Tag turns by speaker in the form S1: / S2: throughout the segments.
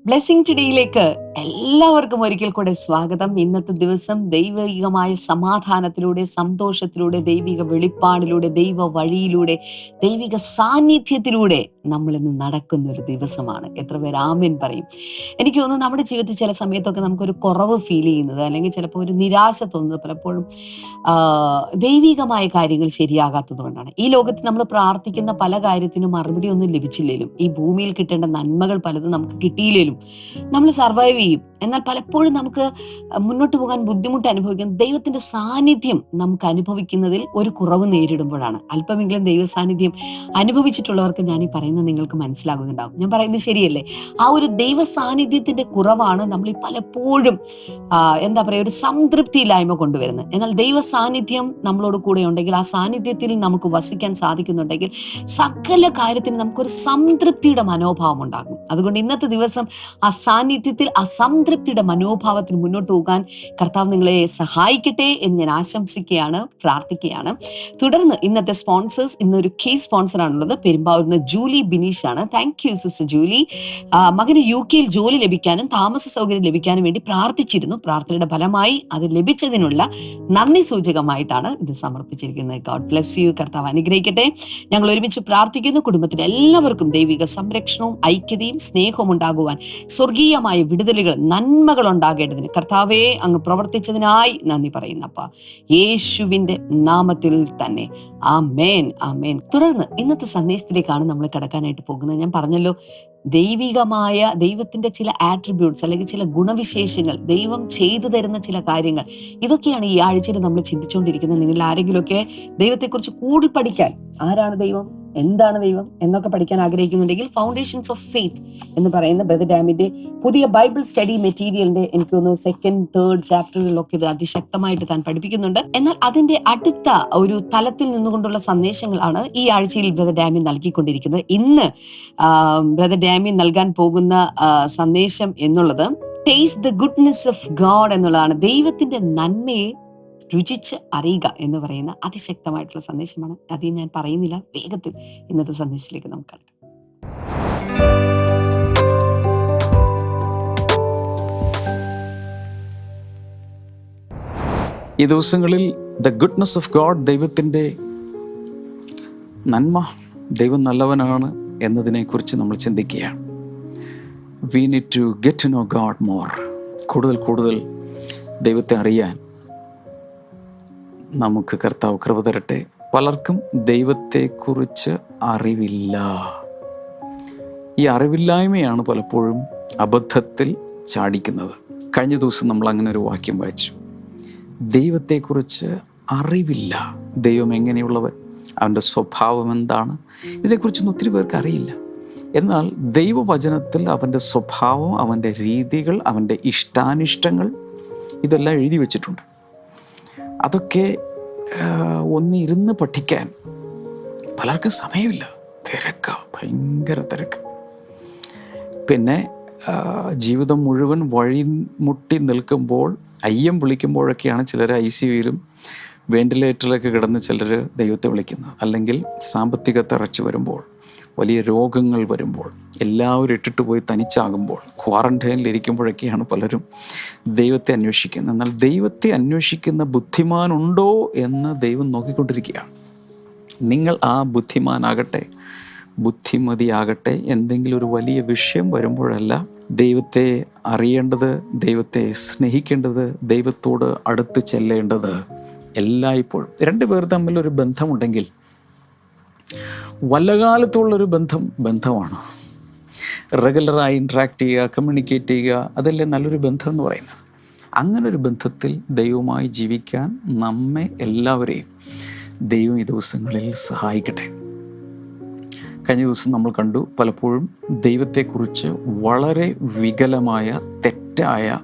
S1: Blessing ടുഡേയിലേക്ക് എല്ലാവർക്കും ഒരിക്കൽ കൂടെ സ്വാഗതം. ഇന്നത്തെ ദിവസം ദൈവികമായ സമാധാനത്തിലൂടെ, സന്തോഷത്തിലൂടെ, ദൈവിക വെളിപ്പാടിലൂടെ, ദൈവ വഴിയിലൂടെ, ദൈവിക സാന്നിധ്യത്തിലൂടെ നമ്മൾ ഇന്ന് നടക്കുന്ന ഒരു ദിവസമാണ്. എത്ര പേര് ആമേൻ പറയും? എനിക്ക് തോന്നുന്നു നമ്മുടെ ജീവിതത്തിൽ ചില സമയത്തൊക്കെ നമുക്കൊരു കുറവ് ഫീൽ ചെയ്യുന്നത്, അല്ലെങ്കിൽ ചിലപ്പോൾ ഒരു നിരാശ തോന്നുന്നത് പലപ്പോഴും ദൈവികമായ കാര്യങ്ങൾ ശരിയാകാത്തത് കൊണ്ടാണ്. ഈ ലോകത്ത് നമ്മൾ പ്രാർത്ഥിക്കുന്ന പല കാര്യത്തിനും മറുപടി ഒന്നും ലഭിച്ചില്ലേലും, ഈ ഭൂമിയിൽ കിട്ടേണ്ട നന്മകൾ പലതും നമുക്ക് കിട്ടിയില്ലേലും നമ്മൾ സർവൈവ് ചെയ്യും. എന്നാൽ പലപ്പോഴും നമുക്ക് മുന്നോട്ട് പോകാൻ ബുദ്ധിമുട്ട് അനുഭവിക്കുന്ന ദൈവത്തിന്റെ സാന്നിധ്യം നമുക്ക് അനുഭവിക്കുന്നതിൽ ഒരു കുറവ് നേരിടുമ്പോഴാണ്. അല്പമെങ്കിലും ദൈവ സാന്നിധ്യം അനുഭവിച്ചിട്ടുള്ളവർക്ക് ഞാൻ ഈ പറയുന്നത് നിങ്ങൾക്ക് മനസ്സിലാകുന്നുണ്ടാവും. ഞാൻ പറയുന്നത് ശരിയല്ലേ? ആ ഒരു ദൈവ സാന്നിധ്യത്തിന്റെ കുറവാണ് നമ്മൾ ഈ പലപ്പോഴും എന്താ പറയുക, ഒരു സംതൃപ്തിയില്ലായ്മ കൊണ്ടുവരുന്നത്. എന്നാൽ ദൈവ സാന്നിധ്യം നമ്മളോട് കൂടെ ഉണ്ടെങ്കിൽ, ആ സാന്നിധ്യത്തിൽ നമുക്ക് വസിക്കാൻ സാധിക്കുന്നുണ്ടെങ്കിൽ, സകല കാര്യത്തിന് നമുക്കൊരു സംതൃപ്തിയുടെ മനോഭാവം ഉണ്ടാകും. അതുകൊണ്ട് ഇന്നത്തെ ദിവസം ആ സാന്നിധ്യത്തിൽ, ആ സംതൃപ്തിയുടെ മനോഭാവത്തിൽ മുന്നോട്ട് പോകാൻ കർത്താവ് നിങ്ങളെ സഹായിക്കട്ടെ എന്ന് ഞാൻ ആശംസിക്കുകയാണ്, പ്രാർത്ഥിക്കുകയാണ്. തുടർന്ന് ഇന്നത്തെ സ്പോൺസേഴ്സ്, ഇന്നൊരു കീ സ്പോൺസറാണുള്ളത്. പെരുമ്പാവൂരിൽ ജൂലി ബിനീഷ് ആണ്. Thank you sister Julie. മകന് UK ജോലി ലഭിക്കാനും താമസ സൗകര്യം ലഭിക്കാനും വേണ്ടി പ്രാർത്ഥിച്ചിരുന്നു. പ്രാർത്ഥനയുടെ ഫലമായി അത് ലഭിച്ചതിനുള്ള നന്ദി സൂചകമായിട്ടാണ് ഇത് സമർപ്പിച്ചിരിക്കുന്നത്. God bless U. കർത്താവ് അനുഗ്രഹിക്കട്ടെ. ഞങ്ങൾ ഒരുമിച്ച് പ്രാർത്ഥിക്കുന്നു. കുടുംബത്തിന് എല്ലാവർക്കും ദൈവിക സംരക്ഷണവും ഐക്യതയും സ്നേഹവും ഉണ്ടാകുവാൻ, സ്വർഗീയമായ വിടുതലുകൾ, നന്മകൾ ഉണ്ടാകേണ്ടതിന് കർത്താവേ അങ്ങ് പ്രവർത്തിച്ചതിനായി നന്ദി പറയുന്നപ്പ, യേശുവിന്റെ നാമത്തിൽ തന്നെ ആമേൻ, ആമേൻ. തുടർന്ന് ഇന്നത്തെ സന്ദേശത്തിലേക്കാണ് നമ്മൾ കടക്കാനായിട്ട് പോകുന്നത്. ഞാൻ പറഞ്ഞല്ലോ, ദൈവികമായ ദൈവത്തിന്റെ ചില ആട്രിബ്യൂട്ട്സ് അല്ലെങ്കിൽ ചില ഗുണവിശേഷങ്ങൾ, ദൈവം ചെയ്തു തരുന്ന ചില കാര്യങ്ങൾ, ഇതൊക്കെയാണ് ഈ ആഴ്ചയിൽ നമ്മൾ ചിന്തിച്ചുകൊണ്ടിരിക്കുന്നത്. നിങ്ങളിൽ ആരെങ്കിലുമൊക്കെ ദൈവത്തെക്കുറിച്ച് കൂടുതൽ പഠിക്കാൻ, ആരാണ് ദൈവം, എന്താണ് ദൈവം എന്നൊക്കെ പഠിക്കാൻ ആഗ്രഹിക്കുന്നുണ്ടെങ്കിൽ, ഫൗണ്ടേഷൻസ് ഓഫ് ഫെയ്ത്ത് എന്ന് പറയുന്ന ബ്രദർ ഡാമിന്റെ പുതിയ ബൈബിൾ സ്റ്റഡി മെറ്റീരിയലിന്റെ എനിക്ക് തോന്നുന്നു 2nd, 3rd ചാപ്റ്ററിലൊക്കെ ഇത് അതിശക്തമായിട്ട് താൻ പഠിപ്പിക്കുന്നുണ്ട്. എന്നാൽ അതിന്റെ അടുത്ത ഒരു തലത്തിൽ നിന്നുകൊണ്ടുള്ള സന്ദേശങ്ങളാണ് ഈ ആഴ്ചയിൽ ബ്രദർ ഡാമി നൽകിക്കൊണ്ടിരിക്കുന്നത്. ഇന്ന് ബ്രദർ ഡാമി നൽകാൻ പോകുന്ന സന്ദേശം എന്നുള്ളത് taste the goodness of God എന്നുള്ളതാണ്. ദൈവത്തിന്റെ നന്മയെ രുചിച്ച് അറിയുക എന്ന് പറയുന്ന അതിശക്തമായിട്ടുള്ള സന്ദേശമാണ്. അധികം ഞാൻ പറയുന്നില്ല, വേഗത്തിൽ ഇന്നത്തെ സന്ദേശത്തിലേക്ക് നമുക്ക് കടക്കാം.
S2: ഈ ദിവസങ്ങളിൽ ദ ഗുഡ്നെസ് ഓഫ് ഗോഡ്, ദൈവത്തിൻ്റെ നന്മ, ദൈവം നല്ലവനാണ് എന്നതിനെക്കുറിച്ച് നമ്മൾ ചിന്തിക്കുകയാണ്. We need to get to know God more. കൂടുതൽ ദൈവത്തെ അറിയാൻ നമുക്ക് കർത്താവ് കൃപ തരട്ടെ. പലർക്കും ദൈവത്തെക്കുറിച്ച് അറിവില്ല. ഈ അറിവില്ലായ്മയാണ് പലപ്പോഴും അബദ്ധത്തിൽ ചാടിക്കുന്നത്. കഴിഞ്ഞ ദിവസം നമ്മൾ അങ്ങനെ ഒരു വാക്യം വായിച്ചു. ദൈവത്തെക്കുറിച്ച് അറിവില്ല. ദൈവം എങ്ങനെയുള്ളവൻ, അവൻ്റെ സ്വഭാവം എന്താണ്, ഇതിനെക്കുറിച്ചൊന്നും ഒത്തിരി പേർക്ക് അറിയില്ല. എന്നാൽ ദൈവവചനത്തിൽ അവൻ്റെ സ്വഭാവം, അവൻ്റെ രീതികൾ, അവൻ്റെ ഇഷ്ടാനിഷ്ടങ്ങൾ ഇതെല്ലാം എഴുതി വച്ചിട്ടുണ്ട്. അതൊക്കെ ഒന്നിരുന്ന് പഠിക്കാൻ പലർക്കും സമയമില്ല. ഭയങ്കര തിരക്ക്. പിന്നെ ജീവിതം മുഴുവൻ വഴിമുട്ടി നിൽക്കുമ്പോൾ, അയ്യം വിളിക്കുമ്പോഴൊക്കെയാണ് ചിലർ ICUയിലും വെന്റിലേറ്ററിലൊക്കെ കിടന്ന് ചിലർ ദൈവത്തെ വിളിക്കുന്നത്. അല്ലെങ്കിൽ സാമ്പത്തിക തറച്ചു വരുമ്പോൾ, വലിയ രോഗങ്ങൾ വരുമ്പോൾ, എല്ലാവരും ഇട്ടിട്ട് പോയി തനിച്ചാകുമ്പോൾ, ക്വാറന്റൈനിലിരിക്കുമ്പോഴൊക്കെയാണ് പലരും ദൈവത്തെ അന്വേഷിക്കുന്നത്. എന്നാൽ ദൈവത്തെ അന്വേഷിക്കുന്ന ബുദ്ധിമാനുണ്ടോ എന്ന് ദൈവം നോക്കിക്കൊണ്ടിരിക്കുകയാണ്. നിങ്ങൾ ആ ബുദ്ധിമാനാകട്ടെ, ബുദ്ധിമതിയാകട്ടെ. എന്തെങ്കിലും ഒരു വലിയ വിഷയം വരുമ്പോഴല്ല ദൈവത്തെ അറിയേണ്ടത്, ദൈവത്തെ സ്നേഹിക്കേണ്ടത്, ദൈവത്തോട് അടുത്ത് ചെല്ലേണ്ടത്. എല്ലായ്പ്പോഴും രണ്ടുപേർ തമ്മിൽ ഒരു ബന്ധമുണ്ടെങ്കിൽ, വല്ലകാലത്തുള്ളൊരു ബന്ധമാണ്. റെഗുലറായി ഇൻട്രാക്ട് ചെയ്യുക, കമ്മ്യൂണിക്കേറ്റ് ചെയ്യുക, അതല്ലേ നല്ലൊരു ബന്ധം എന്ന് പറയുന്നത്. അങ്ങനൊരു ബന്ധത്തിൽ ദൈവവുമായി ജീവിക്കാൻ നമ്മെ എല്ലാവരെയും ദൈവം ഈ ദിവസങ്ങളിൽ സഹായിക്കട്ടെ. കഴിഞ്ഞ ദിവസം നമ്മൾ കണ്ടു, പലപ്പോഴും ദൈവത്തെക്കുറിച്ച് വളരെ വികലമായ, തെറ്റായ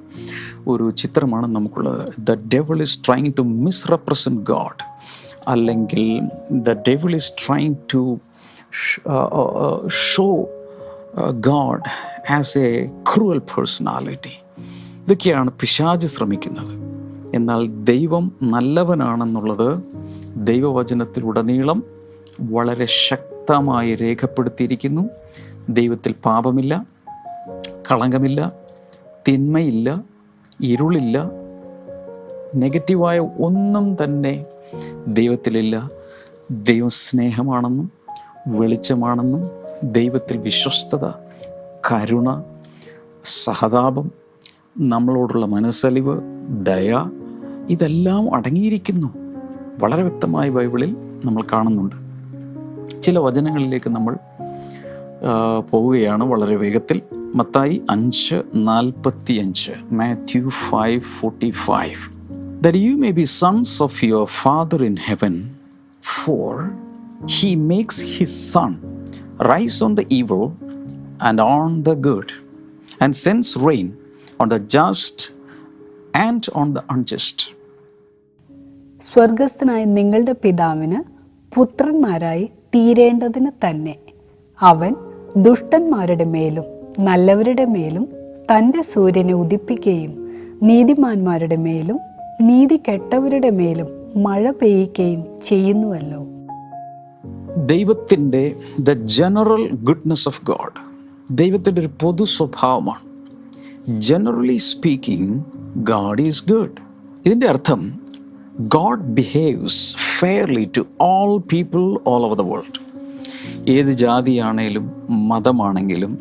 S2: ഒരു ചിത്രമാണ് നമുക്കുള്ളത്. The devil is trying to misrepresent God, അല്ലെങ്കിൽ the devil is trying to show God as a cruel personality. ഇതൊക്കെയാണ് പിശാച് ശ്രമിക്കുന്നത്. എന്നാൽ ദൈവം നല്ലവനാണെന്നുള്ളത് ദൈവവചനത്തിലുടനീളം വളരെ ശക്തമായി രേഖപ്പെടുത്തിയിരിക്കുന്നു. ദൈവത്തിൽ പാപമില്ല, കളങ്കമില്ല, തിന്മയില്ല, ഇരുളില്ല, നെഗറ്റീവായ ഒന്നും തന്നെ ദൈവത്തിലില്ല. ദൈവം സ്നേഹമാണെന്നും വെളിച്ചമാണെന്നും ദൈവത്തിൽ വിശ്വസ്തത, കരുണ, സഹതാപം, നമ്മളോടുള്ള മനസ്സലിവ്, ദയ, ഇതെല്ലാം അടങ്ങിയിരിക്കുന്നു. വളരെ വ്യക്തമായി ബൈബിളിൽ നമ്മൾ കാണുന്നുണ്ട്. ചില വചനങ്ങളിലേക്ക് നമ്മൾ പോവുകയാണ് വളരെ വേഗത്തിൽ. Mathai 5:45, Mathew 5:45. That you may be sons of your Father in heaven, for he makes his sun rise on the evil and on the good, and sends rain on the just and on the unjust.
S3: സ്വർഗസ്ഥനായ നിങ്ങളുടെ പിതാവിന് പുത്രന്മാരായി തീരേണ്ടതിന് തന്നെ അവൻ ദുഷ്ടന്മാരുടെ മേലും നല്ലവരുടെ മേലും തൻ്റെ സൂര്യനെ ഉദിപ്പിക്കുകയും നീതിമാന്മാരുടെ മേലും നീതി കെട്ടവരുടെ മേലും മഴ പെയ്യുകയും ചെയ്യുന്നുവല്ലോ.
S2: ദൈവത്തിൻ്റെ the general goodness of God, ദൈവത്തിൻ്റെ ഒരു പൊതു സ്വഭാവമാണ്. Generally speaking, God is good. ഇതിൻ്റെ അർത്ഥം God behaves fairly to all people all over the world. ഏത് ജാതിയാണെങ്കിലും മതമാണെങ്കിലും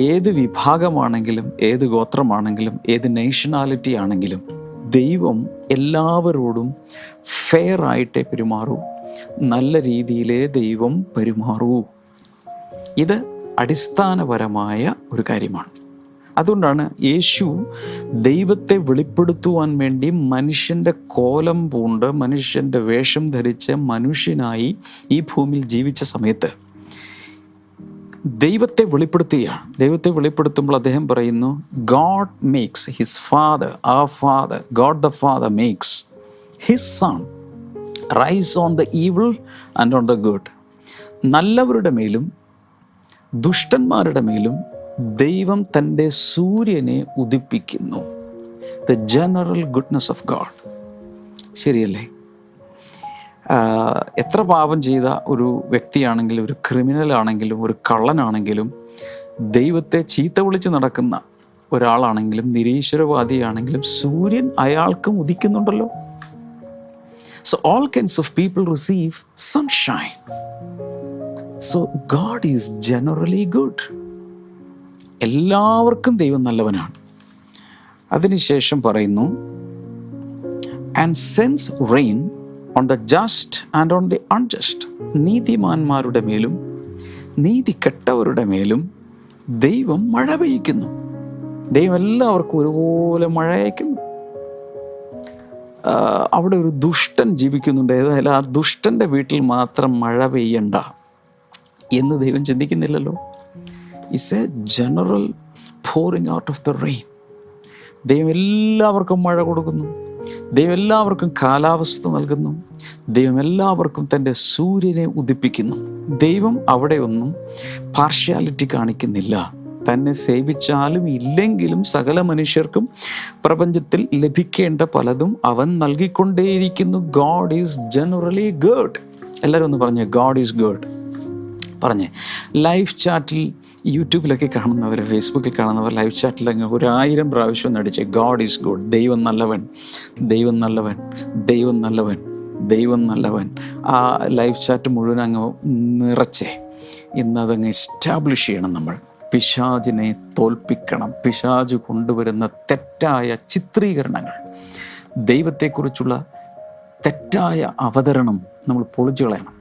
S2: ഏത് വിഭാഗമാണെങ്കിലും ഏത് ഗോത്രമാണെങ്കിലും ഏത് നേഷണാലിറ്റി ആണെങ്കിലും ദൈവം എല്ലാവരോടും ഫെയർ ആയിട്ടേ പെരുമാറൂ, നല്ല രീതിയിലേ ദൈവം പെരുമാറൂ. ഇത് അടിസ്ഥാനപരമായ ഒരു കാര്യമാണ്. അതുകൊണ്ടാണ് യേശു ദൈവത്തെ വെളിപ്പെടുത്തുവാൻ വേണ്ടി മനുഷ്യൻ്റെ കോലം പൂണ്ട് മനുഷ്യൻ്റെ വേഷം ധരിച്ച് മനുഷ്യനായി ഈ ഭൂമിയിൽ ജീവിച്ച സമയത്ത് ദൈവത്തെ വെളിപ്പെടുത്തുകയാണ്. ദൈവത്തെ വെളിപ്പെടുത്തുമ്പോൾ അദ്ദേഹം പറയുന്നു, God makes his father, our father, God the Father makes his son rise on the evil and on the good. നല്ലവരുടെ മേലും ദുഷ്ടന്മാരുടെ മേലും ദൈവം തൻ്റെ സൂര്യനെ ഉദിപ്പിക്കുന്നു. The general goodness of God. ശരിയല്ലേ? എത്ര പാപം ചെയ്ത ഒരു വ്യക്തിയാണെങ്കിലും ഒരു ക്രിമിനൽ ആണെങ്കിലും ഒരു കള്ളനാണെങ്കിലും ദൈവത്തെ ചീത്ത വിളിച്ച് നടക്കുന്ന ഒരാളാണെങ്കിലും നിരീശ്വരവാദിയാണെങ്കിലും സൂര്യൻ അയാൾക്കും ഉദിക്കുന്നുണ്ടല്ലോ. So all kinds of people receive sunshine. So God is generally good. എല്ലാവർക്കും ദൈവം നല്ലവനാണ്. അതിനുശേഷം പറയുന്നു, and sends rain on the just and on the unjust. നീതിമാന്മാരുടെ മേലും നീതി കെട്ടവരുടെ മേലും ദൈവം മഴ പെയ്യിക്കുന്നു. ദൈവം എല്ലാവർക്കും ഒരുപോലെ മഴ അയക്കുന്നു. അവിടെ ഒരു ദുഷ്ടൻ ജീവിക്കുന്നുണ്ട്, ഏതായാലും ആ ദുഷ്ടൻ്റെ വീട്ടിൽ മാത്രം മഴ പെയ്യണ്ട എന്ന് ദൈവം ചിന്തിക്കുന്നില്ലല്ലോ. It's a general pouring out of the rain. ദൈവം എല്ലാവർക്കും മഴ കൊടുക്കുന്നു. ദൈവം എല്ലാവർക്കും കാലാവസ്ഥ നൽകുന്നു. ദൈവം എല്ലാവർക്കും തൻ്റെ സൂര്യനെ ഉദിപ്പിക്കുന്നു. ദൈവം അവിടെ ഒന്നും പാർഷ്യാലിറ്റി കാണിക്കുന്നില്ല. തന്നെ സേവിച്ചാലും ഇല്ലെങ്കിലും സകല മനുഷ്യർക്കും പ്രപഞ്ചത്തിൽ ലഭിക്കേണ്ട പലതും അവൻ നൽകിക്കൊണ്ടേയിരിക്കുന്നു. God is generally good. എല്ലാവരും ഒന്ന് പറഞ്ഞേ, ഗോഡ് ഈസ് ഗുഡ് പറഞ്ഞേ. ലൈവ് ചാറ്റിൽ യൂട്യൂബിലൊക്കെ കാണുന്നവർ, ഫേസ്ബുക്കിൽ കാണുന്നവർ ലൈവ് ചാറ്റിൽ അങ്ങ് 1000 പ്രാവശ്യം നടിച്ച് ഗോഡ് ഈസ് ഗുഡ്, ദൈവം നല്ലവൻ, ദൈവം നല്ലവൻ, ദൈവം നല്ലവൻ, ദൈവം നല്ലവൻ. ആ ലൈവ് ചാറ്റ് മുഴുവൻ അങ്ങ് നിറച്ചേ. ഇന്നതങ്ങ് എസ്റ്റാബ്ലിഷ് ചെയ്യണം. നമ്മൾ പിശാചിനെ തോൽപ്പിക്കണം. പിശാച് കൊണ്ടുവരുന്ന തെറ്റായ ചിത്രീകരണങ്ങൾ, ദൈവത്തെക്കുറിച്ചുള്ള തെറ്റായ അവതരണം നമ്മൾ പൊളിച്ചു കളയണം.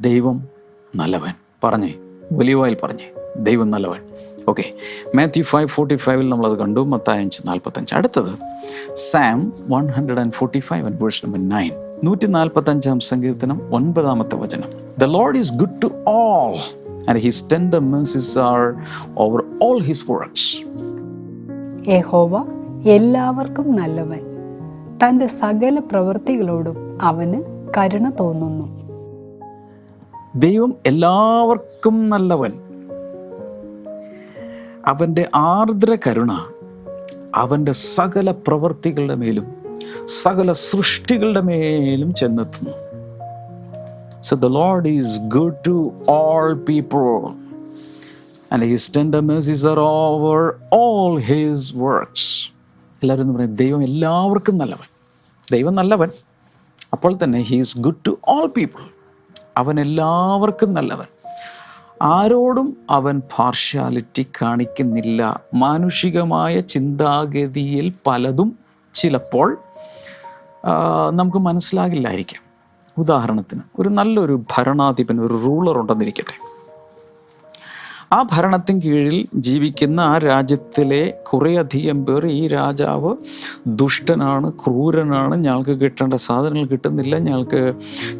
S2: ദൈവം നല്ലവൻ പറഞ്ഞേ, വലിയ വായിൽ പറഞ്ഞേ, ദൈവം നല്ലവൻ. ഓക്കെ, മാത്യു 5:45 നമ്മളത് കണ്ടു. മത്തായി 5:45. അടുത്തത് സാം 145 and verse number 9. 145 സങ്കീർത്തനം 9 വചനം. The Lord is good to all and his tender mercies are over all his works.
S3: യഹോവ എല്ലാവർക്കും നല്ലവൻ, തൻ്റെ സകല പ്രവൃത്തികളോടും അവന് കരുണ തോന്നുന്നു.
S2: ദൈവം എല്ലാവർക്കും നല്ലവൻ. അവൻ്റെ ആർദ്ര കരുണ അവൻ്റെ സകല പ്രവൃത്തികളുടെ മേലും സകല സൃഷ്ടികളുടെ മേലും ചെന്നെത്തുന്നു. So the Lord is good to all people and his tender mercies are over all his works. എല്ലാവരും എന്ന് പറയും ദൈവം എല്ലാവർക്കും നല്ലവൻ. ദൈവം നല്ലവൻ, അപ്പോൾ തന്നെ he is good to all people. അവൻ എല്ലാവർക്കും നല്ലവൻ. ആരോടും അവൻ പാർഷ്യാലിറ്റി കാണിക്കുന്നില്ല. മാനുഷികമായ ചിന്താഗതിയിൽ പലതും ചിലപ്പോൾ നമുക്ക് മനസ്സിലാകില്ലായിരിക്കാം. ഉദാഹരണത്തിന്, ഒരു നല്ലൊരു ഭരണാധിപൻ, ഒരു റൂളർ ഉണ്ടെന്നിരിക്കട്ടെ. ആ ഭരണത്തിന് കീഴിൽ ജീവിക്കുന്ന ആ രാജ്യത്തിലെ കുറേയധികം പേർ ഈ രാജാവ് ദുഷ്ടനാണ്, ക്രൂരനാണ്, ഞങ്ങൾക്ക് കിട്ടേണ്ട സാധനങ്ങൾ കിട്ടുന്നില്ല,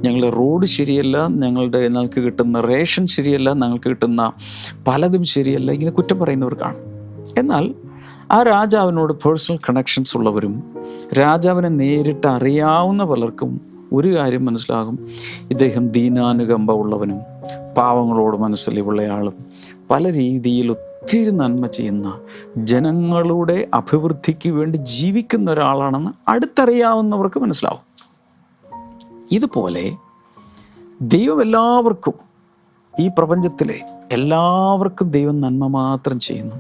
S2: ഞങ്ങളുടെ റോഡ് ശരിയല്ല, ഞങ്ങൾക്ക് കിട്ടുന്ന റേഷൻ ശരിയല്ല, ഞങ്ങൾക്ക് കിട്ടുന്ന പലതും ശരിയല്ല, ഇങ്ങനെ കുറ്റം പറയുന്നവർ കാണും. എന്നാൽ ആ രാജാവിനോട് പേഴ്സണൽ കണക്ഷൻസ് ഉള്ളവരും രാജാവിനെ നേരിട്ട് അറിയാവുന്ന പലർക്കും ഒരു കാര്യം മനസ്സിലാകും: ഇദ്ദേഹം ദീനാനുകമ്പ ഉള്ളവനും പാവങ്ങളോട് മനസ്സിലുള്ളയാളും പല രീതിയിൽ ഒത്തിരി നന്മ ചെയ്യുന്ന ജനങ്ങളുടെ അഭിവൃദ്ധിക്ക് വേണ്ടി ജീവിക്കുന്ന ഒരാളാണെന്ന് അടുത്തറിയാവുന്നവർക്ക് മനസ്സിലാവും. ഇതുപോലെ ദൈവം എല്ലാവർക്കും, ഈ പ്രപഞ്ചത്തിലെ എല്ലാവർക്കും ദൈവം നന്മ മാത്രം ചെയ്യുന്നു,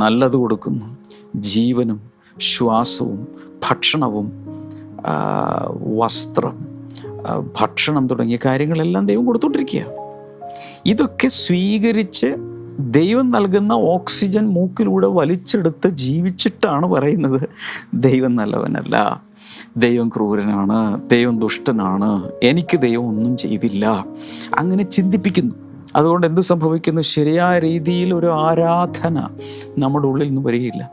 S2: നല്ലത് കൊടുക്കുന്നു. ജീവനും ശ്വാസവും ഭക്ഷണവും വസ്ത്രം, ഭക്ഷണം തുടങ്ങിയ കാര്യങ്ങളെല്ലാം ദൈവം കൊടുത്തുകൊണ്ടിരിക്കുക. ഇതൊക്കെ സ്വീകരിച്ച് ദൈവം നൽകുന്ന ഓക്സിജൻ മൂക്കിലൂടെ വലിച്ചെടുത്ത് ജീവിച്ചിട്ടാണ് പറയുന്നത് ദൈവം നല്ലവനല്ല, ദൈവം ക്രൂരനാണ്, ദൈവം ദുഷ്ടനാണ്, എനിക്ക് ദൈവം ഒന്നും ചെയ്തില്ല. അങ്ങനെ ചിന്തിപ്പിക്കുന്നു. അതുകൊണ്ട് എന്ത് സംഭവിക്കുന്നു? ശരിയായ രീതിയിൽ ഒരു ആരാധന നമ്മുടെ ഉള്ളിൽ നിന്ന് വരികയില്ല.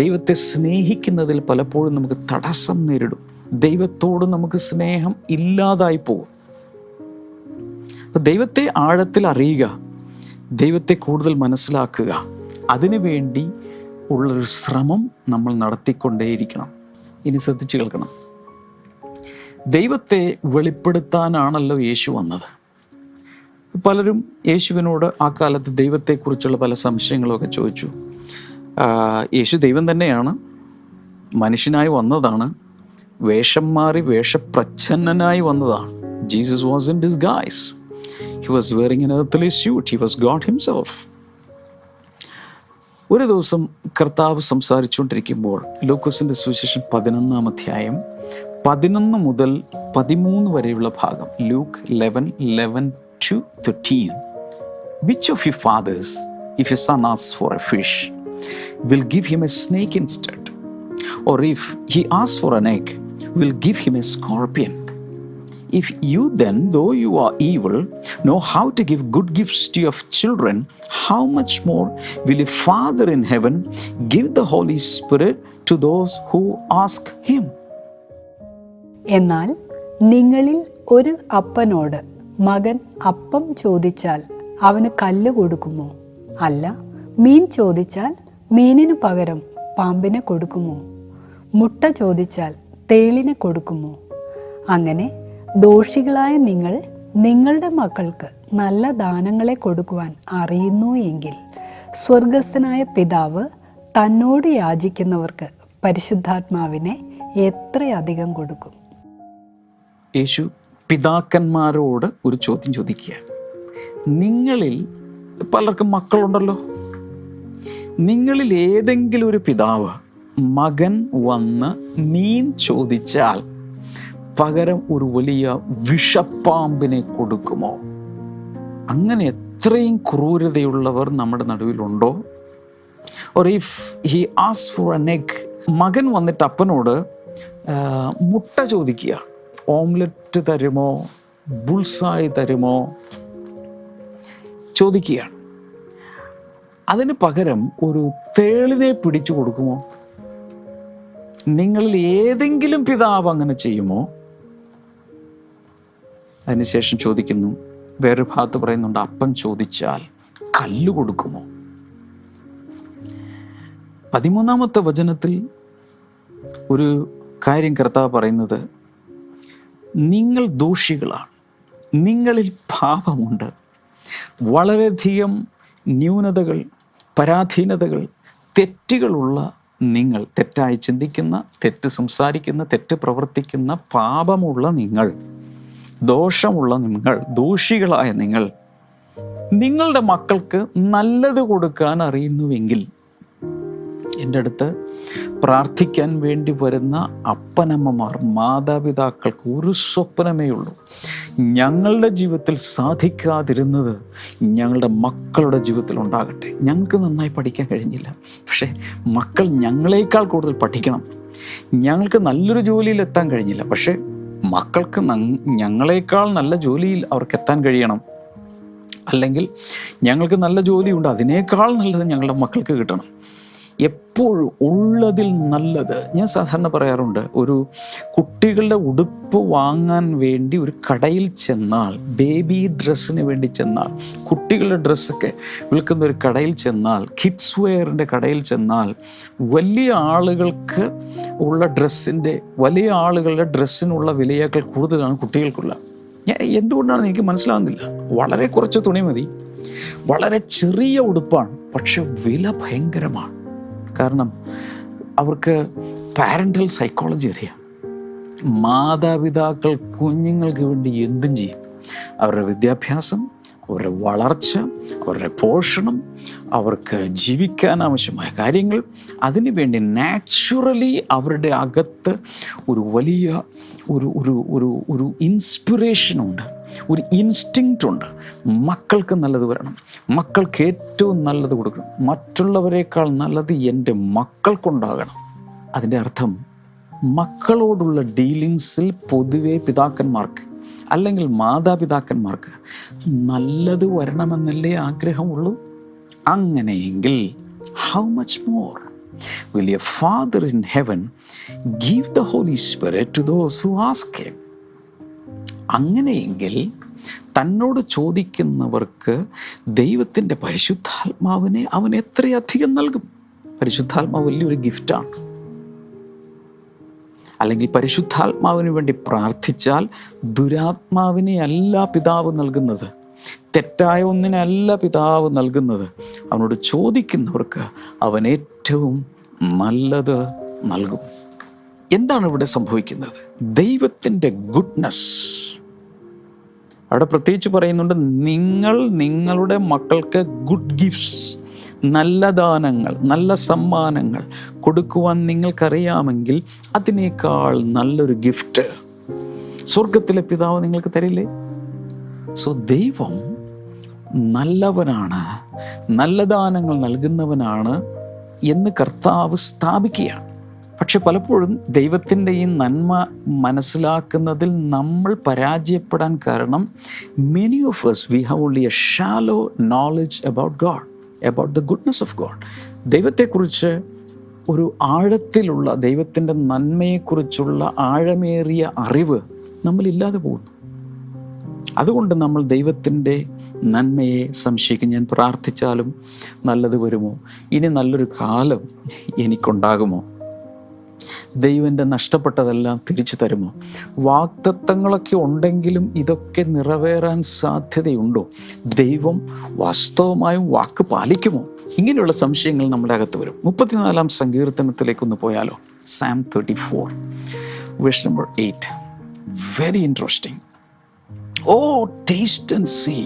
S2: ദൈവത്തെ സ്നേഹിക്കുന്നതിൽ പലപ്പോഴും നമുക്ക് തടസ്സം നേരിടും. ദൈവത്തോട് നമുക്ക് സ്നേഹം ഇല്ലാതായി പോകും. അപ്പം ദൈവത്തെ ആഴത്തിൽ അറിയുക, ദൈവത്തെ കൂടുതൽ മനസ്സിലാക്കുക, അതിനുവേണ്ടി ഉള്ളൊരു ശ്രമം നമ്മൾ നടത്തിക്കൊണ്ടേയിരിക്കണം. ഇനി ശ്രദ്ധിച്ചു കേൾക്കണം. ദൈവത്തെ വെളിപ്പെടുത്താനാണല്ലോ യേശു വന്നത്. പലരും യേശുവിനോട് ആ കാലത്ത് ദൈവത്തെക്കുറിച്ചുള്ള പല സംശയങ്ങളൊക്കെ ചോദിച്ചു. യേശു ദൈവം തന്നെയാണ്, മനുഷ്യനായി വന്നതാണ്, വേഷം മാറി വേഷപ്രച്ഛന്നനായി വന്നതാണ്. Jesus was in disguise. He was wearing an earthly suit. He was God himself. ഒരു ദിവസം കർത്താവ് സംസാരിച്ചുകൊണ്ടിരിക്കുമ്പോൾ ലൂക്കോസിന്റെ സുവിശേഷം 11-ാം അധ്യായം 11 മുതൽ 13 വരെയുള്ള ഭാഗം, Luke 11:11-13. Which of your fathers, if your son asks for a fish, will give him a snake instead? Or if he asks for an egg, will give him a scorpion? If you then, though you are evil, know how to give good gifts to your children, how much more will your Father in heaven give the Holy Spirit to those who ask him?
S3: എന്നാൽ നിങ്ങളിൽ ഒരു അപ്പനോട് മകൻ അപ്പം ചോദിച്ചാൽ അവന് കല്ല് കൊടുക്കുമോ? അല്ല, മീൻ ചോദിച്ചാൽ മീനിന് പകരം പാമ്പിനെ കൊടുക്കുമോ? മുട്ട ചോദിച്ചാൽ തേളിനെ കൊടുക്കുമോ? അങ്ങനെ ദോഷികളായ നിങ്ങൾ നിങ്ങളുടെ മക്കൾക്ക് നല്ല ദാനങ്ങളെ കൊടുക്കുവാൻ അറിയുന്നു എങ്കിൽ സ്വർഗസ്ഥനായ പിതാവ് തന്നോട് യാചിക്കുന്നവർക്ക് പരിശുദ്ധാത്മാവിനെ എത്രയധികം കൊടുക്കും.
S2: യേശു പിതാക്കന്മാരോട് ഒരു ചോദ്യം ചോദിക്കുകയാണ്. നിങ്ങളിൽ പലർക്കും മക്കളുണ്ടല്ലോ. നിങ്ങളിൽ ഏതെങ്കിലും ഒരു പിതാവ് മകൻ വന്ന് മീൻ ചോദിച്ചാൽ പകരം ഒരു വലിയ വിഷപ്പാമ്പിനെ കൊടുക്കുമോ? അങ്ങനെ എത്രയും ക്രൂരതയുള്ളവർ നമ്മുടെ നടുവിലുണ്ടോ? Or if he asks for an egg, മകൻ വന്നിട്ട് അപ്പനോട് മുട്ട ചോദിക്കുക, ഓംലെറ്റ് തരുമോ, ബുൾസായി തരുമോ ചോദിക്കുകയാണ്. അതിന് പകരം ഒരു തേളിനെ പിടിച്ചു കൊടുക്കുമോ? നിങ്ങളിൽ ഏതെങ്കിലും പിതാവ് അങ്ങനെ ചെയ്യുമോ? അതിനുശേഷം ചോദിക്കുന്നു, വേറൊരു ഭാഗത്ത് പറയുന്നുണ്ട്, അപ്പൻ ചോദിച്ചാൽ കല്ല് കൊടുക്കുമോ? 13-ാമത്തെ വചനത്തിൽ ഒരു കാര്യം കർത്താവ് പറയുന്നത്, നിങ്ങൾ ദോഷികളാണ്, നിങ്ങളിൽ പാപമുണ്ട്, വളരെയധികം ന്യൂനതകൾ, പരാധീനതകൾ, തെറ്റുകളുള്ള നിങ്ങൾ, തെറ്റായി ചിന്തിക്കുന്ന, തെറ്റ് സംസാരിക്കുന്ന, തെറ്റ് പ്രവർത്തിക്കുന്ന, പാപമുള്ള നിങ്ങൾ, ദോഷമുള്ള നിങ്ങൾ, ദോഷികളായ നിങ്ങൾ നിങ്ങളുടെ മക്കൾക്ക് നല്ലത് കൊടുക്കാൻ അറിയുന്നുവെങ്കിൽ, എൻ്റെ അടുത്ത് പ്രാർത്ഥിക്കാൻ വേണ്ടി വരുന്ന അപ്പനമ്മമാർ, മാതാപിതാക്കൾക്ക് ഒരു സ്വപ്നമേ ഉള്ളൂ, ഞങ്ങളുടെ ജീവിതത്തിൽ സാധിക്കാതിരുന്നത് ഞങ്ങളുടെ മക്കളുടെ ജീവിതത്തിൽ ഉണ്ടാകട്ടെ. ഞങ്ങൾക്ക് നന്നായി പഠിക്കാൻ കഴിഞ്ഞില്ല, പക്ഷേ മക്കൾ ഞങ്ങളേക്കാൾ കൂടുതൽ പഠിക്കണം. ഞങ്ങൾക്ക് നല്ലൊരു ജോലിയിൽ എത്താൻ കഴിഞ്ഞില്ല, പക്ഷേ മക്കൾക്ക് ഞങ്ങളേക്കാൾ നല്ല ജോലിയിൽ അവർക്ക് എത്താൻ കഴിയണം. അല്ലെങ്കിൽ ഞങ്ങൾക്ക് നല്ല ജോലിയുണ്ട്, അതിനേക്കാൾ നല്ലത് ഞങ്ങളുടെ മക്കൾക്ക് കിട്ടണം. എപ്പോഴും ഉള്ളതിൽ നല്ലത്. ഞാൻ സാധാരണ പറയാറുണ്ട്, ഒരു കുട്ടികളുടെ ഉടുപ്പ് വാങ്ങാൻ വേണ്ടി ഒരു കടയിൽ ചെന്നാൽ, ബേബി ഡ്രസ്സിന് വേണ്ടി ചെന്നാൽ, കുട്ടികളുടെ ഡ്രസ്സൊക്കെ വിൽക്കുന്ന ഒരു കടയിൽ ചെന്നാൽ, കിഡ്സ് വെയറിൻ്റെ കടയിൽ ചെന്നാൽ, വലിയ ആളുകൾക്ക് ഉള്ള വലിയ ആളുകളുടെ ഡ്രസ്സിനുള്ള വിലയേക്കാൾ കൂടുതലാണ് കുട്ടികൾക്കുള്ള. എന്തുകൊണ്ടാണെന്ന് എനിക്ക് മനസ്സിലാകുന്നില്ല. വളരെ കുറച്ച് തുണി മതി, വളരെ ചെറിയ ഉടുപ്പാണ്, പക്ഷെ വില ഭയങ്കരമാണ്. കാരണം അവർക്ക് പാരൻ്റൽ സൈക്കോളജി അറിയാം. മാതാപിതാക്കൾ കുഞ്ഞുങ്ങൾക്ക് വേണ്ടി എന്തും ചെയ്യും. അവരുടെ വിദ്യാഭ്യാസം, അവരുടെ വളർച്ച, അവരുടെ പോഷണം, അവർക്ക് ജീവിക്കാൻ ആവശ്യമായ കാര്യങ്ങൾ, അതിനു വേണ്ടി നാച്ചുറലി അവരുടെ അകത്ത് ഒരു വലിയ ഒരു ഇൻസ്പിറേഷനുണ്ട്, ഒരു ഇൻസ്റ്റിങ്ക്റ്റ് ഉണ്ട്. മക്കൾക്ക് നല്ലത് വരണം, മക്കൾക്ക് ഏറ്റവും നല്ലത് കൊടുക്കണം, മറ്റുള്ളവരെക്കാൾ നല്ലത് എൻ്റെ മക്കൾക്കുണ്ടാകണം. അതിൻ്റെ അർത്ഥം മക്കളോടുള്ള ഡീലിങ്സിൽ പൊതുവെ പിതാക്കന്മാർക്ക് അല്ലെങ്കിൽ മാതാപിതാക്കന്മാർക്ക് നല്ലത് വരണമെന്നല്ലേ ആഗ്രഹമുള്ളൂ? അങ്ങനെയെങ്കിൽ how much more will your Father in heaven give the Holy Spirit to those who ask him? അങ്ങനെയെങ്കിൽ തന്നോട് ചോദിക്കുന്നവർക്ക് ദൈവത്തിൻ്റെ പരിശുദ്ധാത്മാവിനെ അവൻ എത്രയധികം നൽകും. പരിശുദ്ധാത്മാവ് വലിയൊരു ഗിഫ്റ്റാണ്. അല്ലെങ്കിൽ പരിശുദ്ധാത്മാവിന് വേണ്ടി പ്രാർത്ഥിച്ചാൽ ദുരാത്മാവിനെ അല്ല പിതാവ് നൽകുന്നത്, തെറ്റായ ഒന്നിനല്ല പിതാവ് നൽകുന്നത്. അവനോട് ചോദിക്കുന്നവർക്ക് അവൻ ഏറ്റവും നല്ലത് നൽകും. എന്താണ് ഇവിടെ സംഭവിക്കുന്നത്? ദൈവത്തിൻ്റെ ഗുഡ്നസ് അവിടെ പ്രത്യേകിച്ച് പറയുന്നുണ്ട്. നിങ്ങൾ നിങ്ങളുടെ മക്കൾക്ക് ഗുഡ് ഗിഫ്റ്റ്സ്, നല്ല ദാനങ്ങൾ, നല്ല സമ്മാനങ്ങൾ കൊടുക്കുവാൻ നിങ്ങൾക്കറിയാമെങ്കിൽ അതിനേക്കാൾ നല്ലൊരു ഗിഫ്റ്റ് സ്വർഗത്തിലെ പിതാവ് നിങ്ങൾക്ക് തരില്ലേ? സോ ദൈവം നല്ലവനാണ്, നല്ല ദാനങ്ങൾ നൽകുന്നവനാണ് എന്ന് കർത്താവ് സ്ഥാപിക്കുകയാണ്. പക്ഷെ പലപ്പോഴും ദൈവത്തിൻ്റെ ഈ നന്മ മനസ്സിലാക്കുന്നതിൽ നമ്മൾ പരാജയപ്പെടാൻ കാരണം many of us we have only a shallow knowledge about God, about the goodness of God. ദൈവത്തെക്കുറിച്ച് ഒരു ആഴത്തിലുള്ള, ദൈവത്തിൻ്റെ നന്മയെക്കുറിച്ചുള്ള ആഴമേറിയ അറിവ് നമ്മളില്ലാതെ പോകുന്നു. അതുകൊണ്ട് നമ്മൾ ദൈവത്തിൻ്റെ നന്മയെ സംശയിക്കും. ഞാൻ പ്രാർത്ഥിച്ചാലും നല്ലത് വരുമോ? ഇനി നല്ലൊരു കാലം എനിക്കുണ്ടാകുമോ? ദൈവം എൻ്റെ നഷ്ടപ്പെട്ടതെല്ലാം തിരിച്ചു തരുമോ? വാഗ്ദത്തങ്ങളൊക്കെ ഉണ്ടെങ്കിലും ഇതൊക്കെ നിറവേറാൻ സാധ്യതയുണ്ടോ? ദൈവം വാസ്തവമായും വാക്ക് പാലിക്കുമോ? ഇങ്ങനെയുള്ള സംശയങ്ങൾ നമ്മുടെ അകത്ത് വരും. 34-ാം സങ്കീർത്തനത്തിലേക്കൊന്ന് പോയാലോ? Psalm 34 verse number 8. Very interesting. Oh, taste and see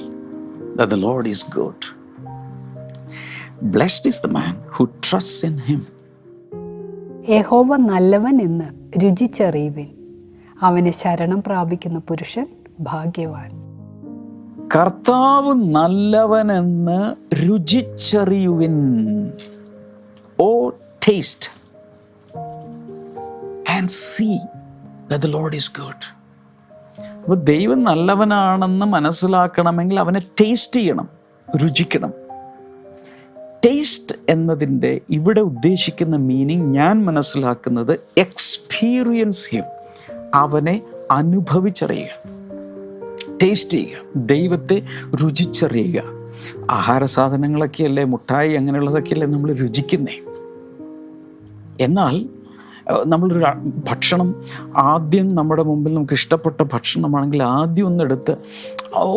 S2: that the Lord is good. Blessed is the man who trusts in him.
S3: യഹോവ നല്ലവൻ എന്ന് രുചിച്ചറിയുവിൻ, അവനെ ശരണം പ്രാപിക്കുന്ന പുരുഷൻ ഭാഗ്യവാൻ.
S2: കർത്താവ് നല്ലവനെന്ന് രുചിച്ചറിയുവിൻ. O taste and see that the Lord is good. അപ്പോൾ ദൈവം നല്ലവനാണെന്ന് മനസ്സിലാക്കണമെങ്കിൽ അവനെ ടേസ്റ്റ് ചെയ്യണം, രുചിക്കണം. ടേസ്റ്റ് എന്നതിൻ്റെ ഇവിടെ ഉദ്ദേശിക്കുന്ന മീനിങ് ഞാൻ മനസ്സിലാക്കുന്നത് എക്സ്പീരിയൻസ് ഹിം, അവനെ അനുഭവിച്ചറിയുക, ടേസ്റ്റ് ചെയ്യുക, ദൈവത്തെ രുചിച്ചറിയുക. ആഹാര സാധനങ്ങളൊക്കെയല്ലേ, മുട്ടായി അങ്ങനെയുള്ളതൊക്കെയല്ലേ നമ്മൾ രുചിക്കുന്നേ. എന്നാൽ നമ്മളൊരു ഭക്ഷണം ആദ്യം നമ്മുടെ മുമ്പിൽ നമുക്ക് ഇഷ്ടപ്പെട്ട ഭക്ഷണമാണെങ്കിൽ ആദ്യം ഒന്നെടുത്ത് oh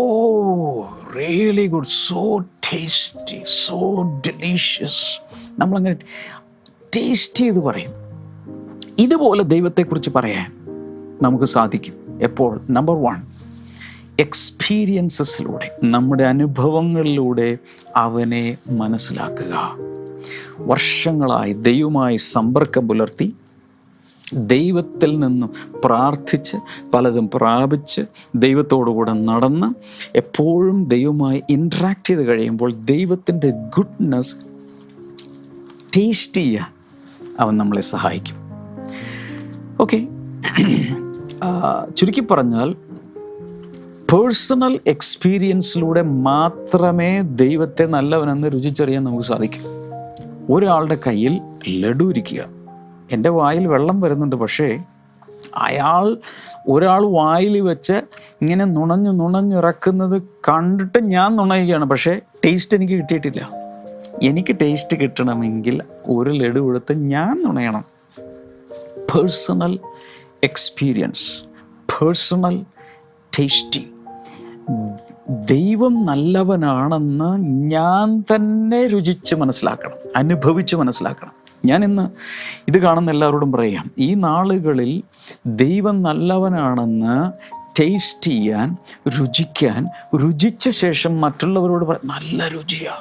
S2: really good, so tasty, so delicious, നമ്മളങ്ങനെ ടേസ്റ്റ് ചെയ്ത് പറയും. ഇതുപോലെ ദൈവത്തെക്കുറിച്ച് പറയാൻ നമുക്ക് സാധിക്കും. എപ്പോൾ? നമ്പർ 1, എക്സ്പീരിയൻസസിലൂടെ, നമ്മുടെ അനുഭവങ്ങളിലൂടെ അവനെ മനസ്സിലാക്കുക. വർഷങ്ങളായി ദൈവവുമായി സമ്പർക്കം പുലർത്തി, ദൈവത്തിൽ നിന്നും പ്രാർത്ഥിച്ച്, പലതും പ്രാപിച്ച്, ദൈവത്തോടുകൂടെ നടന്ന്, എപ്പോഴും ദൈവവുമായി ഇൻട്രാക്ട് ചെയ്ത് കഴിയുമ്പോൾ ദൈവത്തിൻ്റെ ഗുഡ്നെസ് ടേസ്റ്റ് ചെയ്യാൻ അവൻ നമ്മളെ സഹായിക്കും. ഓക്കെ, ചുരുക്കി പറഞ്ഞാൽ പേഴ്സണൽ എക്സ്പീരിയൻസിലൂടെ മാത്രമേ ദൈവത്തെ നല്ലവനെന്ന് രുചിച്ചറിയാൻ നമുക്ക് സാധിക്കും. ഒരാളുടെ കയ്യിൽ ലഡു ഇരിക്കുക, എൻ്റെ വായിൽ വെള്ളം വരുന്നുണ്ട്, പക്ഷേ ഒരാൾ വായിൽ വെച്ച് ഇങ്ങനെ നുണഞ്ഞിറക്കുന്നത് കണ്ടിട്ട് ഞാൻ നുണയുകയാണ്, പക്ഷേ ടേസ്റ്റ് എനിക്ക് കിട്ടിയിട്ടില്ല. എനിക്ക് ടേസ്റ്റ് കിട്ടണമെങ്കിൽ ഒരു ലഡു എടുത്ത് ഞാൻ നുണയണം. Personal experience, personal tasting. ദൈവം നല്ലവനാണെന്ന് ഞാൻ തന്നെ രുചിച്ച് മനസ്സിലാക്കണം, അനുഭവിച്ച് മനസ്സിലാക്കണം. ഞാൻ ഇന്ന് ഇത് കാണുന്ന എല്ലാവരോടും പറയാം, ഈ നാളുകളിൽ ദൈവം നല്ലവനാണെന്ന് ടേസ്റ്റ് ചെയ്യാൻ, രുചിക്കാൻ, രുചിച്ച ശേഷം മറ്റുള്ളവരോട് പറയാം, നല്ല രുചിയാ,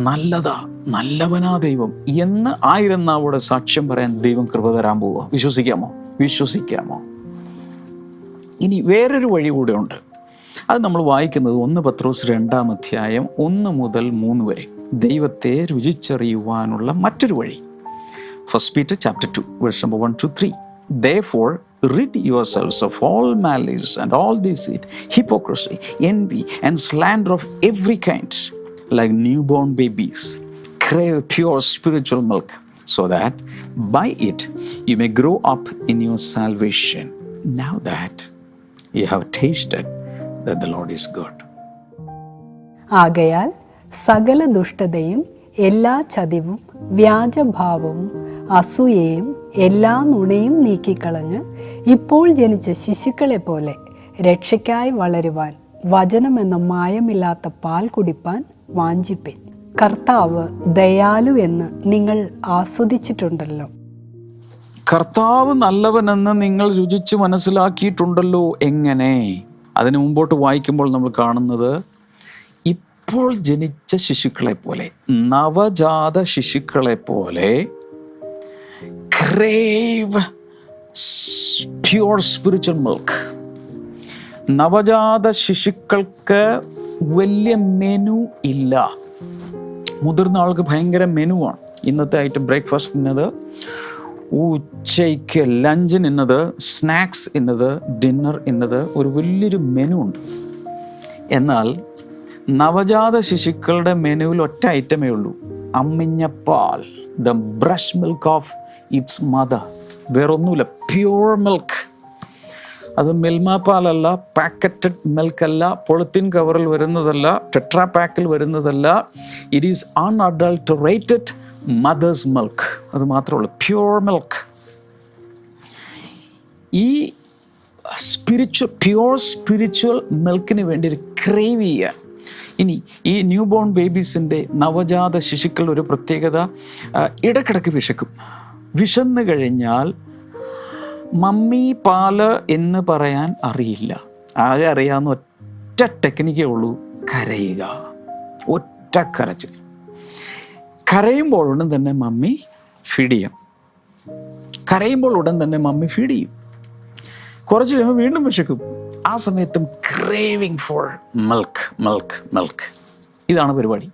S2: നല്ലതാ, നല്ലവനാ ദൈവം എന്ന് 1000 നാവോടെ സാക്ഷ്യം പറയാൻ ദൈവം കൃപ തരാൻ പോവുക. വിശ്വസിക്കാമോ? ഇനി വേറൊരു വഴി കൂടെ ഉണ്ട്. അത് നമ്മൾ വായിക്കുന്നത് 1 പത്രോസ് 2-ാം അധ്യായം 1 മുതൽ 3 വരെ, ദൈവത്തെ രുചിച്ചറിയുവാനുള്ള മറ്റൊരു വഴി. 1 Peter chapter 2 verse number 1 to 3. Therefore rid yourselves of all malice and all deceit, hypocrisy, envy and slander of every kind. Like newborn babies, crave pure spiritual milk, so that by it you may grow up in your salvation, now that you have tasted that the Lord is good.
S3: ആകയാൽ സകല ദുഷ്ടതയും എല്ലാ ചതിവും വ്യാജഭാവവും അസൂയയും എല്ലാ നുണയും നീക്കിക്കളഞ്ഞ് ഇപ്പോൾ ജനിച്ച ശിശുക്കളെ പോലെ രക്ഷയ്ക്കായി വളരുവാൻ വചനമെന്ന മായമില്ലാത്ത പാൽ കുടിപ്പാൻ വാഞ്ചിപ്പിൻ. കർത്താവ് ദയാലു എന്ന് നിങ്ങൾ ആസ്വദിച്ചിട്ടുണ്ടല്ലോ.
S2: കർത്താവ് നല്ലവനെന്ന് നിങ്ങൾ രുചിച്ച് മനസ്സിലാക്കിയിട്ടുണ്ടല്ലോ. എങ്ങനെ? അതിന് മുമ്പോട്ട് വായിക്കുമ്പോൾ നമ്മൾ കാണുന്നത്, ഇപ്പോൾ ജനിച്ച ശിശുക്കളെ പോലെ, നവജാത ശിശുക്കളെ പോലെ crave pure spiritual milk. നവജാത ശിശുക്കൾക്ക് വലിയ മെനു ഇല്ല. മുതിർന്ന ആൾക്ക് ഭയങ്കര മെനുവാണ്. ഇന്നത്തെ ഐറ്റം ബ്രേക്ക്ഫാസ്റ്റ് ഇന്നത്, ഉച്ചയ്ക്ക് ലഞ്ചിന് ഇന്നത്, സ്നാക്സ് ഇന്നത്, ഡിന്നർ ഇന്നത്, ഒരു വലിയൊരു മെനു ഉണ്ട്. എന്നാൽ നവജാത ശിശുക്കളുടെ മെനുവിൽ ഒറ്റ ഐറ്റമേ ഉള്ളൂ, അമ്മിഞ്ഞ പാൽ, the breast milk of its mother. വേറൊന്നുമില്ല, പ്യൂർ മിൽക്ക്. അത് മിൽമ പാലല്ല, പാക്കറ്റഡ് മിൽക്കല്ല, പൊളിത്തീൻ കവറിൽ വരുന്നതല്ല, ടെട്രാ പാക്കിൽ വരുന്നതല്ല. It is unadulterated mother's milk. അത് മാത്രമേ ഉള്ളൂ, പ്യൂർ മിൽക്ക്. ഈ പ്യൂർ സ്പിരിച്വൽ മിൽക്കിന് വേണ്ടി ഒരു ക്രേവ് ചെയ്യുക. ഇനി ഈ ന്യൂ ബോൺ ബേബീസിൻ്റെ, നവജാത ശിശുക്കളുടെ ഒരു പ്രത്യേകത, ഇടക്കിടക്ക് വിശക്കും. വിശന്ന് കഴിഞ്ഞാൽ മമ്മി പാല് എന്ന് പറയാൻ അറിയില്ല. ആകെ അറിയാവുന്ന ഒറ്റ ടെക്നിക്കേ ഉള്ളൂ, കരയുക. ഒറ്റ കരച്ചിൽ. കരയുമ്പോൾ ഉടൻ തന്നെ മമ്മി ഫീഡ് ചെയ്യും. കുറച്ച് കഴിയുമ്പോൾ വീണ്ടും വിശക്കും. ആ സമയത്തും craving for milk milk milk. ഇതാണ് പരിപാടി.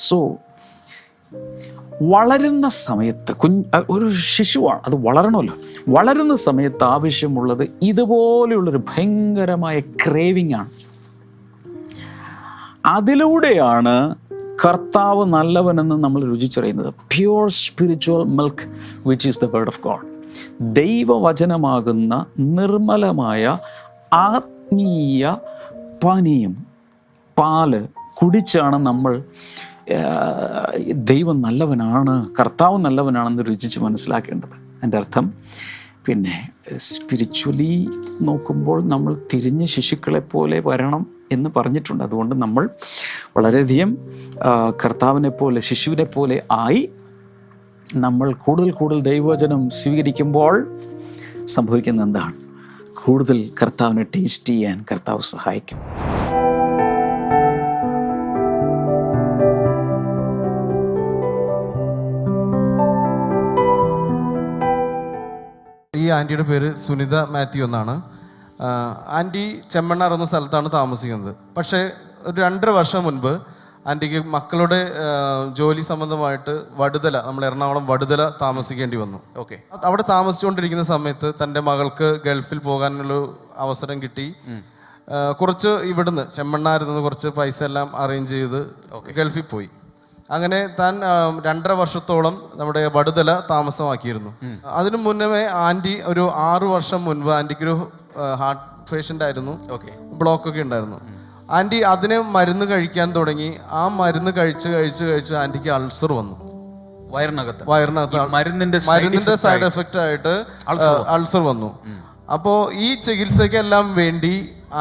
S2: സോ വളരുന്ന സമയത്ത് ഒരു ശിശുവാണ്, അത് വളരണമല്ലോ. വളരുന്ന സമയത്ത് ആവശ്യമുള്ളത് ഇതുപോലെയുള്ളൊരു ഭയങ്കരമായ ക്രേവിംഗ് ആണ്. അതിലൂടെയാണ് കർത്താവ് നല്ലവനെന്ന് നമ്മൾ രുചിച്ചറിയുന്നത്. Pure spiritual milk which is the word of God. ദൈവവചനമാകുന്ന നിർമ്മലമായ ആത്മീയ പാനീയം, പാല് കുടിച്ചാണ് നമ്മൾ ദൈവം നല്ലവനാണ്, കർത്താവ് നല്ലവനാണെന്ന് രുചിച്ച് മനസ്സിലാക്കേണ്ടത്. എൻ്റെ അർത്ഥം, പിന്നെ സ്പിരിച്വലി നോക്കുമ്പോൾ നമ്മൾ തിരിഞ്ഞ് ശിശുക്കളെ പോലെ വരണം എന്ന് പറഞ്ഞിട്ടുണ്ട്. അതുകൊണ്ട് നമ്മൾ വളരെയധികം കർത്താവിനെ പോലെ, ശിശുവിനെ പോലെ ആയി നമ്മൾ കൂടുതൽ ദൈവവചനം സ്വീകരിക്കുമ്പോൾ സംഭവിക്കുന്നത് എന്താണ്? കൂടുതൽ കർത്താവിനെ ടേസ്റ്റ് ചെയ്യാൻ കർത്താവ് സഹായിക്കും.
S4: ഈ ആൻറ്റിയുടെ പേര് സുനിത മാത്യു എന്നാണ്. ആൻറ്റി ചെമ്മണ്ണാർ എന്ന സ്ഥലത്താണ് താമസിക്കുന്നത്. പക്ഷേ ഒരു 2.5 വർഷം മുൻപ് ആൻറ്റിക്ക് മക്കളുടെ ജോലി സംബന്ധമായിട്ട് വടുതല, നമ്മൾ എറണാകുളം വടുതല താമസിക്കേണ്ടി വന്നു. ഓക്കെ, അവിടെ താമസിച്ചുകൊണ്ടിരിക്കുന്ന സമയത്ത് തൻ്റെ മകൾക്ക് ഗൾഫിൽ പോകാനുള്ള അവസരം കിട്ടി. കുറച്ച് ഇവിടുന്ന് ചെമ്മണ്ണാരിൽ നിന്ന് കുറച്ച് പൈസ എല്ലാം അറേഞ്ച് ചെയ്ത് ഗൾഫിൽ പോയി. അങ്ങനെ താൻ 2.5 വർഷത്തോളം നമ്മുടെ വടുതല താമസമാക്കിയിരുന്നു. അതിനു മുന്നേ ആൻറ്റി ഒരു 6 വർഷം മുൻപ് ആൻറ്റിക്കൊരു ഹാർട്ട് പേഷ്യൻ്റ് ആയിരുന്നു, ബ്ലോക്കൊക്കെ ഉണ്ടായിരുന്നു. ആൻറ്റി അതിന് മരുന്ന് കഴിക്കാൻ തുടങ്ങി. ആ മരുന്ന് കഴിച്ച് ആൻറ്റിക്ക് അൾസർ വന്നു. വയറിനകത്ത് മരുന്നിന്റെ സൈഡ് എഫക്റ്റ് ആയിട്ട് അൾസർ വന്നു. അപ്പോൾ ഈ ചികിത്സയ്ക്കെല്ലാം വേണ്ടി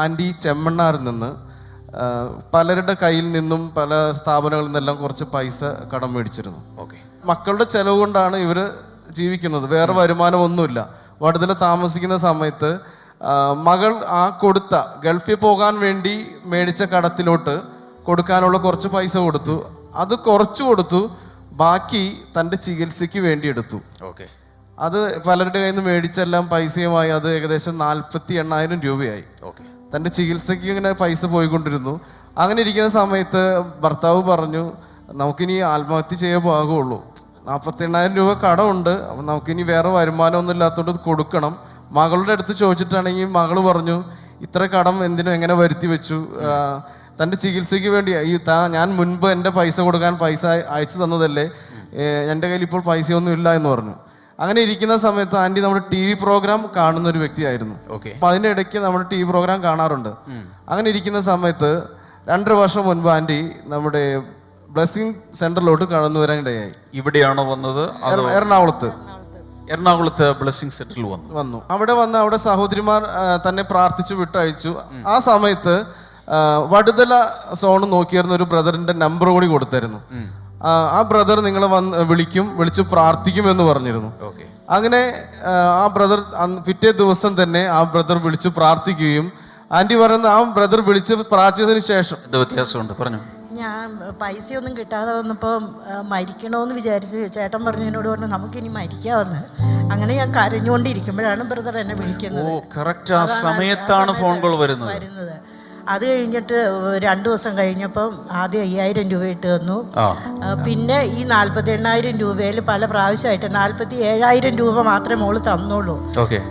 S4: ആൻറ്റി ചെമ്മണ്ണാറിൽ നിന്ന് പലരുടെ കയ്യിൽ നിന്നും പല സ്ഥാപനങ്ങളിൽ നിന്നെല്ലാം കുറച്ച് പൈസ കടം മേടിച്ചിരുന്നു. മക്കളുടെ ചെലവ് കൊണ്ടാണ് ഇവർ ജീവിക്കുന്നത്, വേറെ വരുമാനമൊന്നുമില്ല. വടുതല താമസിക്കുന്ന സമയത്ത് മകൾ കൊടുത്ത ഗൾഫിൽ പോകാൻ വേണ്ടി മേടിച്ച കടത്തിലോട്ട് കൊടുക്കാനുള്ള കുറച്ച് പൈസ കൊടുത്തു. അത് കുറച്ച് കൊടുത്തു, ബാക്കി തൻ്റെ ചികിത്സയ്ക്ക് വേണ്ടി എടുത്തു. അത് പലരുടെ കയ്യിൽ നിന്ന് മേടിച്ചെല്ലാം പൈസയുമായി അത് ഏകദേശം 48,000 രൂപയായി. തൻ്റെ ചികിത്സയ്ക്ക് ഇങ്ങനെ പൈസ പോയിക്കൊണ്ടിരുന്നു. അങ്ങനെ ഇരിക്കുന്ന സമയത്ത് ഭർത്താവ് പറഞ്ഞു, നമുക്കിനി ആത്മഹത്യ ചെയ്യാൻ പാകുള്ളൂ, 48,000 രൂപ കടമുണ്ട്, അപ്പം നമുക്കിനി വേറെ വരുമാനമൊന്നും ഇല്ലാത്തതുകൊണ്ട് കൊടുക്കണം. മകളുടെ അടുത്ത് ചോദിച്ചിട്ടാണെങ്കിൽ മകൾ പറഞ്ഞു, ഇത്ര കടം എങ്ങനെ വരുത്തി വെച്ചു? തൻ്റെ ചികിത്സയ്ക്ക് വേണ്ടി ഞാൻ മുൻപ് എൻ്റെ പൈസ കൊടുക്കാൻ പൈസ അയച്ചു തന്നതല്ലേ, എൻ്റെ കയ്യിൽ ഇപ്പോൾ പൈസയൊന്നും ഇല്ല എന്ന് പറഞ്ഞു. അങ്ങനെ ഇരിക്കുന്ന സമയത്ത് ആൻറ്റി നമ്മുടെ TV പ്രോഗ്രാം കാണുന്ന ഒരു വ്യക്തിയായിരുന്നു. അപ്പൊ അതിൻ്റെ ഇടയ്ക്ക് നമ്മുടെ TV പ്രോഗ്രാം കാണാറുണ്ട്. അങ്ങനെ ഇരിക്കുന്ന സമയത്ത് 2.5 വർഷം മുൻപ് ആൻറ്റി നമ്മുടെ ബ്ലെസ്സിങ് സെന്ററിലോട്ട് കടന്നു വരാൻ ഇടയായി.
S2: ഇവിടെയാണോ വന്നത്? എറണാകുളത്ത് ബ്ലെസ്സിങ് സെന്ററിൽ വന്നു.
S4: അവിടെ സഹോദരിമാർ തന്നെ പ്രാർത്ഥിച്ചു വിട്ടയച്ചു. ആ സമയത്ത് വടുതല സോൺ നോക്കിയിരുന്ന ഒരു ബ്രദറിന്റെ നമ്പർ കൂടി കൊടുത്തായിരുന്നു. ആ ബ്രദർ നിങ്ങളെ വിളിച്ച് പ്രാർത്ഥിക്കും എന്ന് പറഞ്ഞിരുന്നു. അങ്ങനെ ആ ബ്രദർ പിറ്റേ ദിവസം തന്നെ ആ ബ്രദർ വിളിച്ച് പ്രാർത്ഥിക്കുകയും ആൻറ്റി പറയുന്ന ആ ബ്രദർ വിളിച്ച് പ്രാർത്ഥിച്ചതിന് ശേഷം
S2: വ്യത്യാസമുണ്ട് പറഞ്ഞു.
S5: ഞാൻ പൈസയൊന്നും കിട്ടാതെ വന്നപ്പോൾ മരിക്കണമെന്ന് വിചാരിച്ച് ചേട്ടൻ പറഞ്ഞു, എന്നോട് പറഞ്ഞു നമുക്കിനി മരിക്കാമെന്ന്. അങ്ങനെ ഞാൻ കരഞ്ഞുകൊണ്ടിരിക്കുമ്പോഴാണ് ബ്രദർ എന്നെ വിളിക്കുന്നത്.
S2: ആ സമയത്താണ് ഫോൺ കോൾ വരുന്നത്.
S5: അത് കഴിഞ്ഞിട്ട് 2 ദിവസം കഴിഞ്ഞപ്പം ആദ്യം 5,000 രൂപ ഇട്ട് തന്നു. പിന്നെ ഈ 48,000 രൂപയിൽ പല പ്രാവശ്യമായിട്ട് 47,000 രൂപ മാത്രമേ മോള് തന്നുള്ളൂ.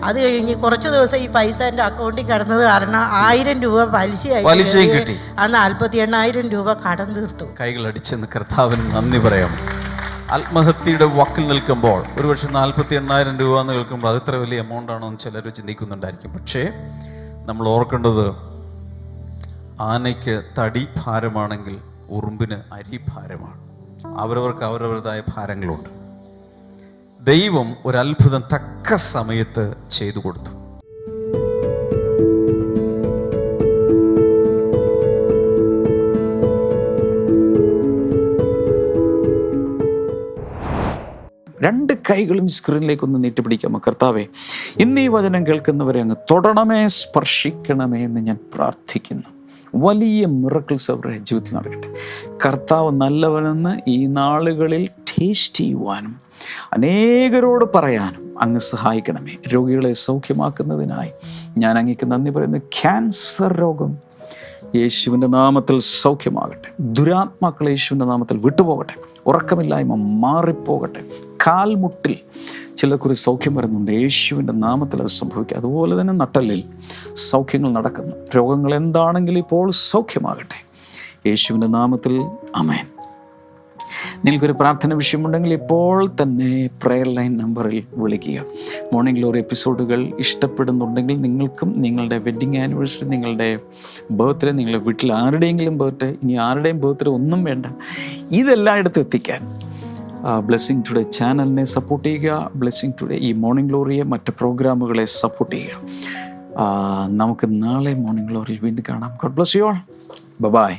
S5: അത് കഴിഞ്ഞ് കുറച്ച് ദിവസം ഈ പൈസ എൻ്റെ അക്കൗണ്ടിൽ കിടന്നത് കാരണം 1,000 രൂപ പലിശയായിട്ട് ആ 48,000 രൂപ കടം തീർത്തു.
S2: കൈകൾ അടിച്ചെന്ന് കർത്താവിന് നന്ദി പറയാം. ആത്മഹത്യയുടെ വക്കിൽ നിൽക്കുമ്പോൾ ഒരുപക്ഷെ 48,000 രൂപ എന്ന് കേൾക്കുമ്പോൾ അത് ഇത്ര വലിയ എമൗണ്ട് ആണോ എന്ന് ചിലർ ചിന്തിക്കുന്നുണ്ടായിരിക്കും. പക്ഷേ നമ്മൾ ഓർക്കേണ്ടത്, ആനയ്ക്ക് തടി ഭാരമാണെങ്കിൽ ഉറുമ്പിന് അരി ഭാരമാണ്. അവരവർക്ക് അവരവരുടേതായ ഭാരങ്ങളുണ്ട്. ദൈവം ഒരു അത്ഭുതം തക്ക സമയത്ത് ചെയ്തു കൊടുത്തു. രണ്ട് കൈകളും സ്ക്രീനിലേക്ക് ഒന്ന് നീട്ടിപ്പിടിക്കാമോ? കർത്താവേ, ഇന്ന് ഈ വചനം കേൾക്കുന്നവരെ അങ്ങ് തൊടണമേ, സ്പർശിക്കണമേ എന്ന് ഞാൻ പ്രാർത്ഥിക്കുന്നു. വലിയ മിറക്കിൾസ് അവരുടെ ജീവിതത്തിൽ നടക്കട്ടെ. കർത്താവ് നല്ലവനെന്ന് ഈ നാളുകളിൽ ടേസ്റ്റ് ചെയ്യുവാനും അനേകരോട് പറയാനും അങ്ങ് സഹായിക്കണമേ. രോഗികളെ സൗഖ്യമാക്കുന്നതിനായി ഞാൻ അങ്ങേക്ക് നന്ദി പറയുന്നു. ക്യാൻസർ രോഗം യേശുവിൻ്റെ നാമത്തിൽ സൗഖ്യമാകട്ടെ. ദുരാത്മാക്കൾ യേശുവിൻ്റെ നാമത്തിൽ വിട്ടുപോകട്ടെ. ഉറക്കമില്ലായ്മ മാറിപ്പോകട്ടെ. കാൽമുട്ടിൽ ചിലർക്കൊരു സൗഖ്യം വരുന്നുണ്ട്. യേശുവിൻ്റെ നാമത്തിൽ അത് സംഭവിക്കുക. അതുപോലെ തന്നെ നട്ടലിൽ സൗഖ്യങ്ങൾ നടക്കുന്നു. രോഗങ്ങൾ എന്താണെങ്കിലും ഇപ്പോൾ സൗഖ്യമാകട്ടെ യേശുവിൻ്റെ നാമത്തിൽ. ആമേൻ. നിങ്ങൾക്കൊരു പ്രാർത്ഥന വിഷയമുണ്ടെങ്കിൽ ഇപ്പോൾ തന്നെ പ്രെയർ ലൈൻ നമ്പറിൽ വിളിക്കുക. മോർണിംഗ് ഗ്ലോറി എപ്പിസോഡുകൾ ഇഷ്ടപ്പെടുന്നുണ്ടെങ്കിൽ നിങ്ങൾക്കും നിങ്ങളുടെ വെഡ്ഡിങ് ആനിവേഴ്സറി, നിങ്ങളുടെ ബർത്ത്ഡേ, നിങ്ങളുടെ വീട്ടിൽ ആരുടെയെങ്കിലും ബർത്ത്ഡേ, ഇനി ആരുടെയും ബർത്ത്ഡേ ഒന്നും വേണ്ട, ഇതെല്ലായിടത്തും എത്തിക്കാൻ ബ്ലെസ്സിങ് ടുഡേ ചാനലിനെ സപ്പോർട്ട് ചെയ്യുക. ബ്ലെസ്സിങ് ടുഡേ ഈ മോർണിംഗ് ഗ്ലോറിയെ മറ്റ് പ്രോഗ്രാമുകളെ സപ്പോർട്ട് ചെയ്യുക. നമുക്ക് നാളെ മോർണിംഗ് ഗ്ലോറിയിൽ വീണ്ടും കാണാം. God bless you all. By.